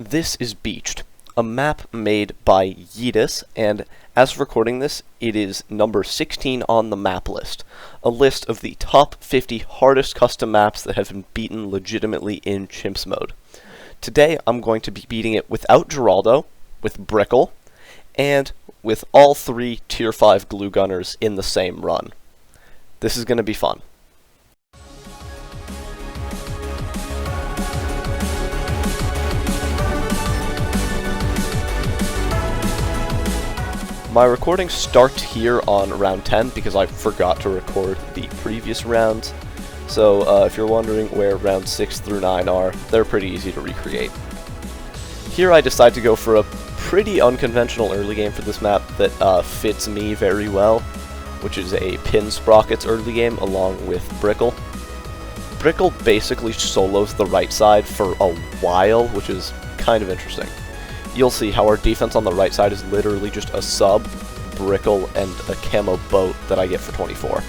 This is Beached, a map made by Yeetus, and as of recording this, it is number 16 on the map list, a list of the top 50 hardest custom maps that have been beaten legitimately in Chimps mode. Today, I'm going to be beating it without Geraldo, with Brickle, and with all three Tier 5 glue gunners in the same run. This is going to be fun. My recordings start here on round 10 because I forgot to record the previous rounds. So if you're wondering where rounds 6 through 9 are, they're pretty easy to recreate. Here I decide to go for a pretty unconventional early game for this map that fits me very well, which is a Pin Sprockets early game along with Brickle. Brickle basically solos the right side for a while, which is kind of interesting. You'll see how our defense on the right side is literally just a sub, Brickle, and a camo boat that I get for 24.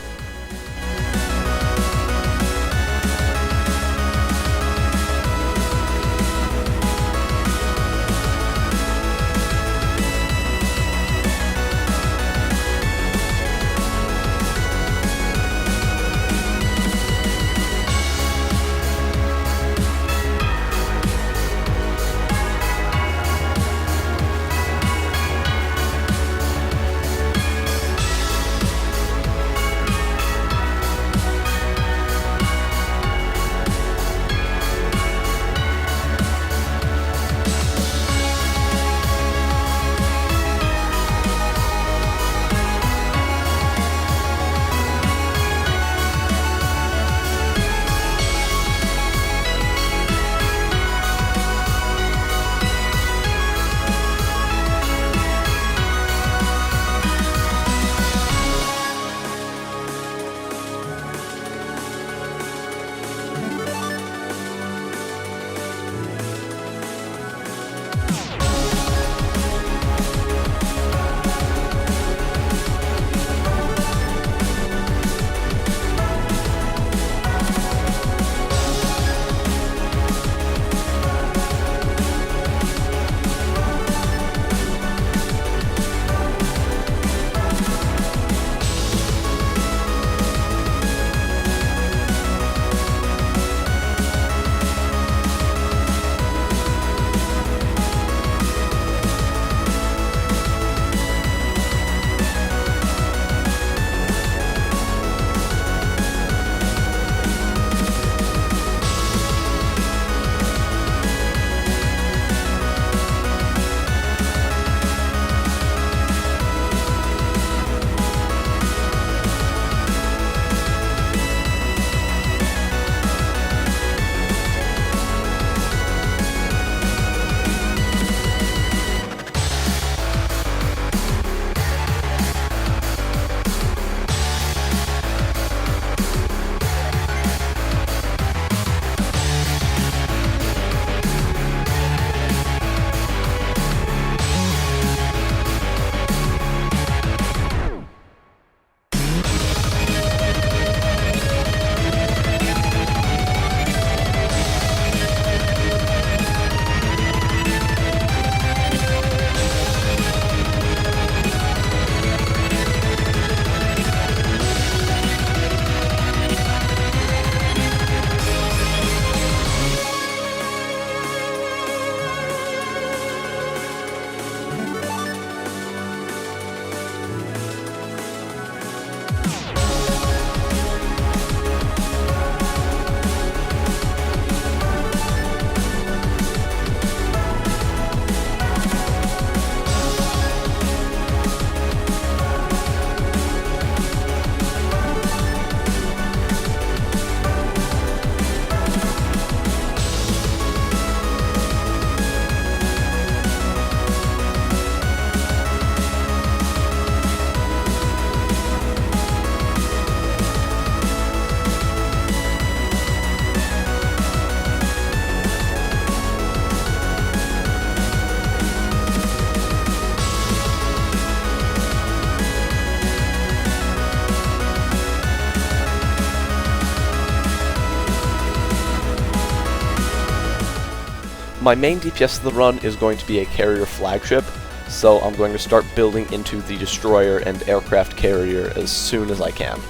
My main DPS of the run is going to be a carrier flagship, so I'm going to start building into the destroyer and aircraft carrier as soon as I can.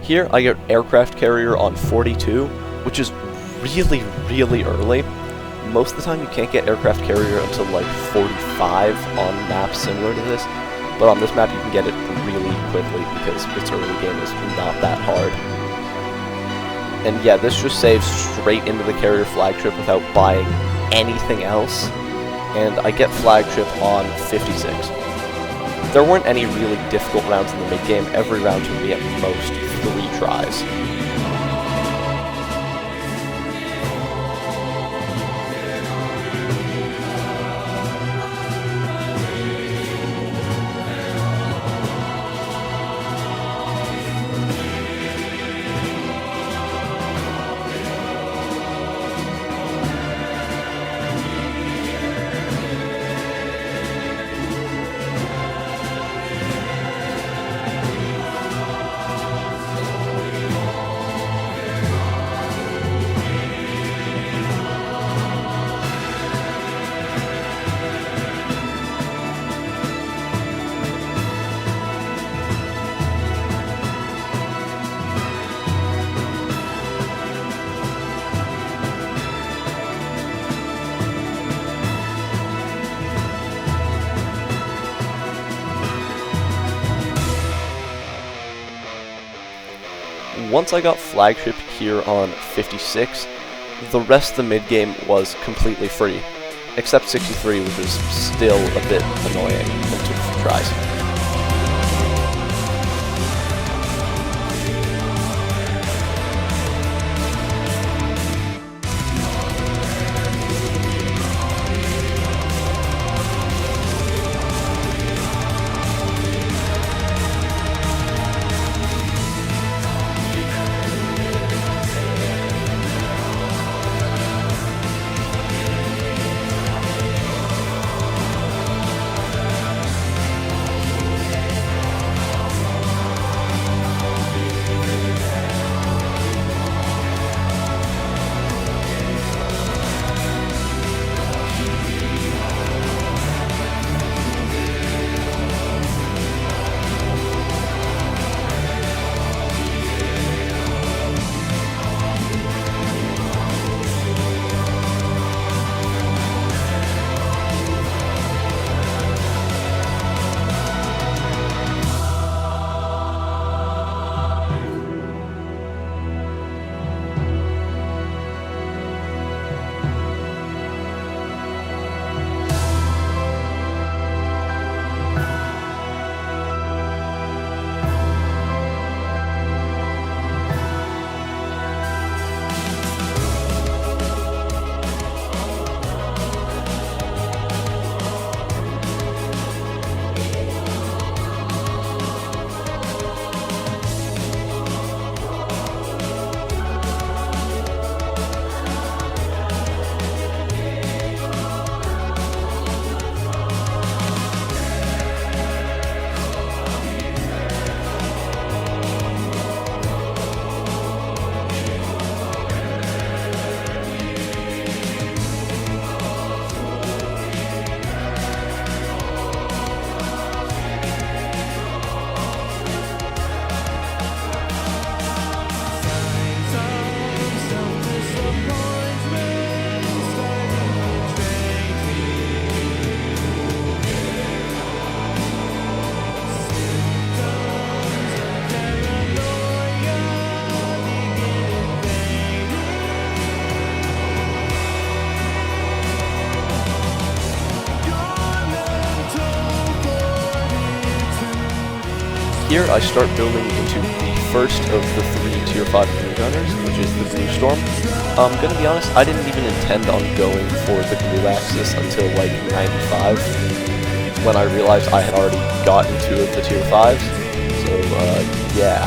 Here I get aircraft carrier on 42, which is really early. Most of the time you can't get aircraft carrier until like 45 on maps similar to this, but on this map you can get it really quickly because its early game is not that hard. And yeah, this just saves straight into the carrier flagship without buying anything else, and I get flagship on 56. There weren't any really difficult rounds in the mid-game. Every round took me at most 3 tries. Once I got flagship here on 56, the rest of the mid-game was completely free, except 63, which is still a bit annoying and took a few tries. here I start building into the first of the 3 tier 5 glue gunners, which is the Blue Storm. I'm gonna be honest, I didn't even intend on going for the glue axis until like 95, when I realized I had already gotten 2 of the tier 5s. So yeah.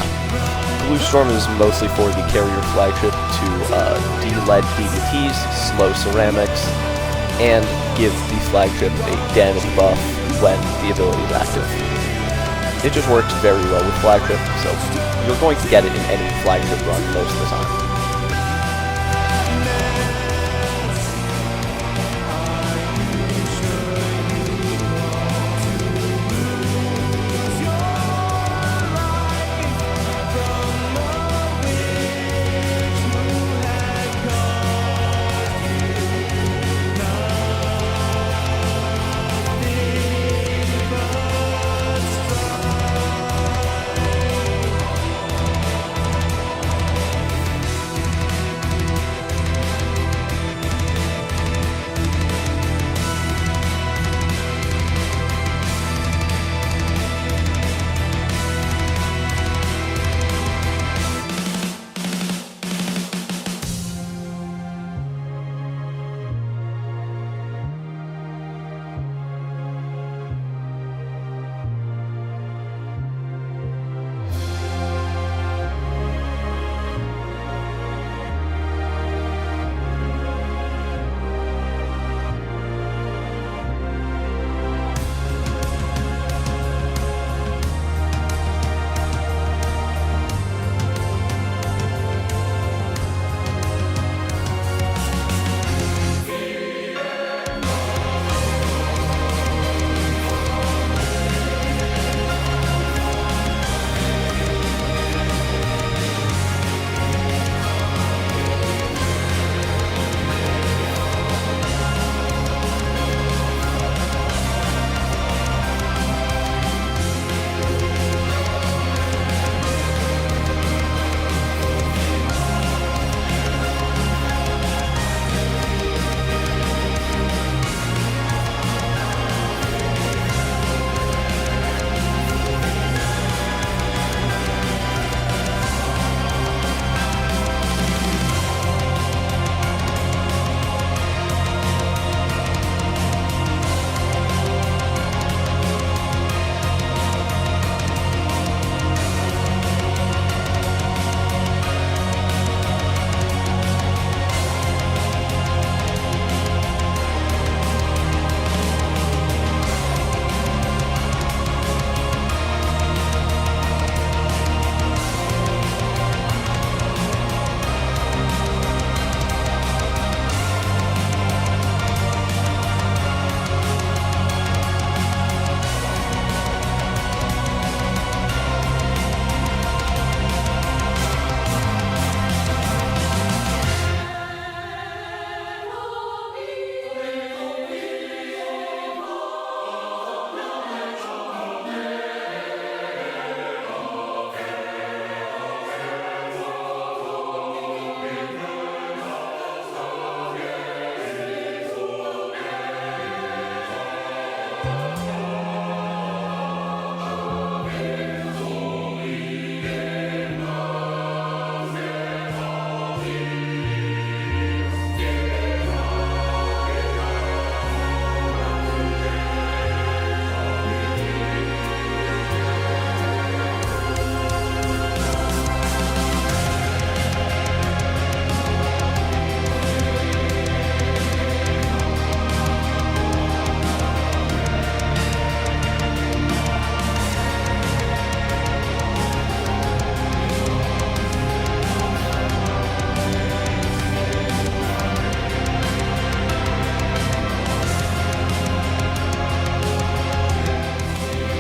Blue Storm is mostly for the carrier flagship to de-lead DDTs, slow ceramics, and give the flagship a damage buff when the ability is active. It just works very well with flagship, so you're going to get it in any flagship run most of the time.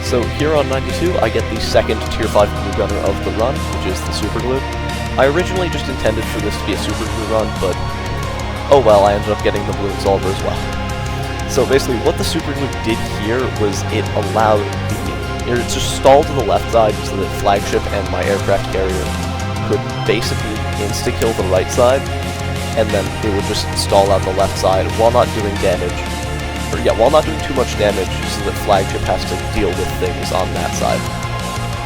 So here on 92, I get the second tier 5 glue gunner of the run, which is the super glue. I originally just intended for this to be a super glue run, but oh well, I ended up getting the balloon solver as well. So basically what the super glue did here was it allowed it just stalled to the left side so that flagship and my aircraft carrier could basically insta-kill the right side, and then it would just stall out the left side while not doing damage. While not doing too much damage, so that flagship has to deal with things on that side.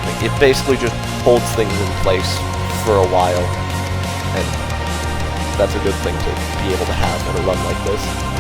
Like, it basically just holds things in place for a while, and that's a good thing to be able to have in a run like this.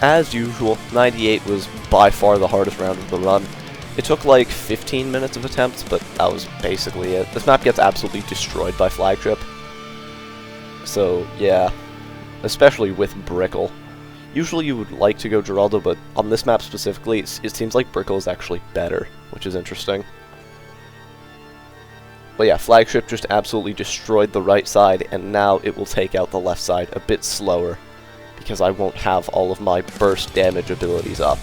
As usual, 98 was by far the hardest round of the run. It took like 15 minutes of attempts, but that was basically it. This map gets absolutely destroyed by flagship. So, yeah. Especially with Brickle. Usually you would like to go Geraldo, but on this map specifically, it seems like Brickle is actually better, which is interesting. But yeah, flagship just absolutely destroyed the right side, and now it will take out the left side a bit slower, because I won't have all of my burst damage abilities up.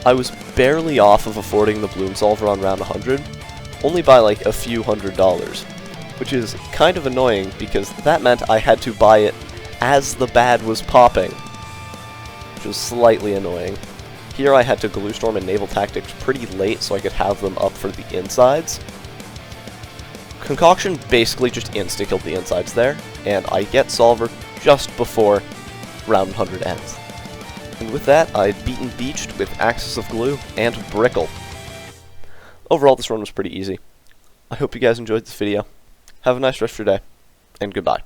I was barely off of affording the Bloon solver on round 100, only by like a few $100s, which is kind of annoying because that meant I had to buy it as the bad was popping, which was slightly annoying. Here I had to Glue Storm and Naval Tactics pretty late so I could have them up for the insides. Concoction basically just insta-killed the insides there, and I get Solver just before round 100 ends. And with that, I'd beaten Beached with Axis of Glue and Brickle. Overall, this run was pretty easy. I hope you guys enjoyed this video. Have a nice rest of your day. and goodbye.